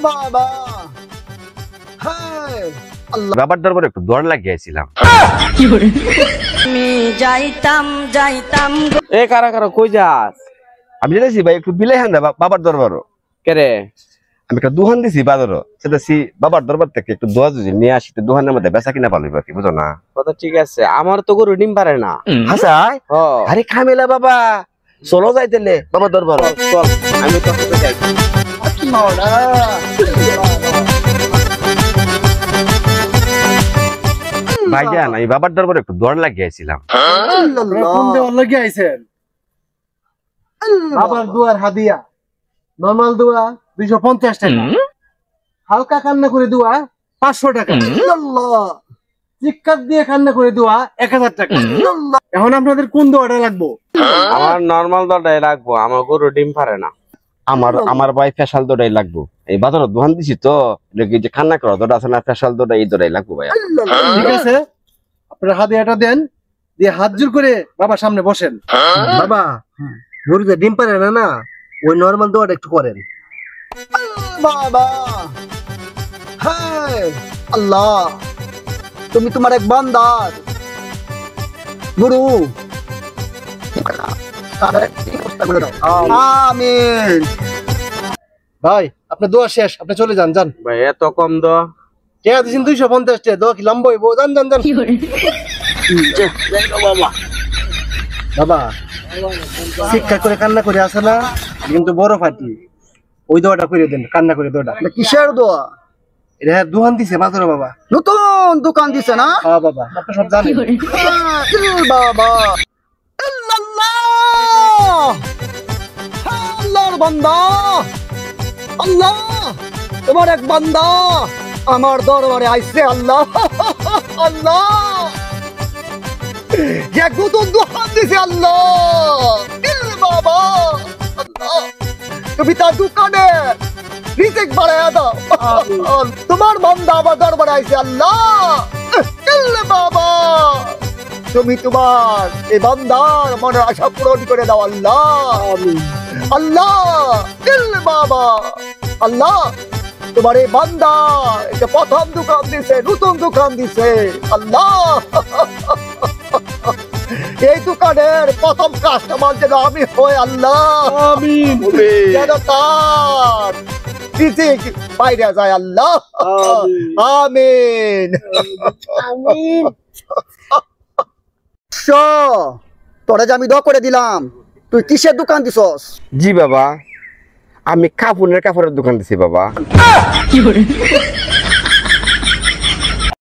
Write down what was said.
বাবা হ্যাঁ আল্লাহ বাবার দরবারে একটু দৌড় লাগিয়েছিলাম। আমি যাইতাম যাইতাম এ কারা কারা কই যাস? আমি জানিছি ভাই একটু বিলাই হান বাবার দরবারও। কেরে আমি একটা দোকান দিছি বাজারও, সেটা বাবার দরবার থেকে একটু দোয়া যদি নিয়ে আসি, তো দোকানের মধ্যে বেচা কিনা পালবে আর কি, বুঝো না? কথা ঠিক আছে, আমার তো গরু ডিম পারে না। হাসাই ও আরে খামেলা বাবা, চলো যাইতেলে বাবার দরবার। চল আমি তো সাথে যাই। ভাইজান আমি বাবার দরবারে একটু দৌড় লাগিয়েছিলাম। কোন দেওয়ার লাগি আইছেন? বাবার দুয়ার হাদিয়া নরমাল দোয়া 250 টাকা, হালকা কান্না করে দোয়া 500 টাকা, চিৎকার দিয়ে কান্না করে দোয়া 1000 টাকা। এখন আপনাদের কোন দোয়াটা লাগবো? আমার নরমাল দরটাই লাগবো, আমার গরু ডিম পারে না। আমার ভাই ফেশাল দৌড়াই লাগবো। এই বাজারও দোকান দিছি তো, যে খান্না করা দৌড় আছে না, ফেশাল দৌড়া, এই দৌড়াই লাগবো ভাই। ঠিক আছে, আপনারা হাদিয়াটা দেন, দিয়ে হাত জোর করে বাবার সামনে বসেন। বাবা গরুতে ডিম পারে না, না ওই নরমাল দোয়াটা একটু করেন। বাবা হ্যাঁ আল্লাহ, তুমি তোমার এক বান্দার গুরু আমিন। ভাই আপনার দোয়া শেষ, আপনি চলে যান। যান ভাই এত কম দ কে দিয়েছেন? 250 টাকা। দোয়া কি লম্বা হইব? যান যান যান। বাবা শিক্ষা করে কান্না করে আসে না, কিন্তু বড় ফাটি ওই দোয়াটা করে দেন, কান্না করে দোয়াটা। এটা কিসের দোয়া? এটা দোহান দিছে বাজারে বাবা। নতুন দোকান দিছে না? হ্যাঁ বাবা, আপনি সব জানেন। বাবা আল্লাহ আল্লাহর বান্দা, আল্লাহ তোমার এক বান্দা আমার দরবারে আইছে। আল্লাহ আল্লাহ যে নতুন দোকান দিছে। আল্লাহ বাবা আল্লাহ, তুমি তার দোকানে রিজিক বাড়ায়া দাও। তোমার বান্দা আমার দরবারে আইছে। আল্লাহ বাবা তুমি তোমার এই বান্দার মনের আশা পূরণ করে দাও। আল্লাহ আল্লাহ বাবা আল্লাহ, তোমার এই বান্দা এটা প্রথম দোকান দিছে, নতুন দোকান দিছে। আল্লাহ এই দোকানের প্রথম কাস্টমার যেন আমি হই। আল্লাহ আমিন যেন তার রিজিক বাইরে যায়। আল্লাহ আমিন আমিন। তোরে যে আমি দোয়া করে দিলাম, তুই কিসের দোকান দিছস? জি বাবা, আমি কাপড়ের দোকান দিছি বাবা।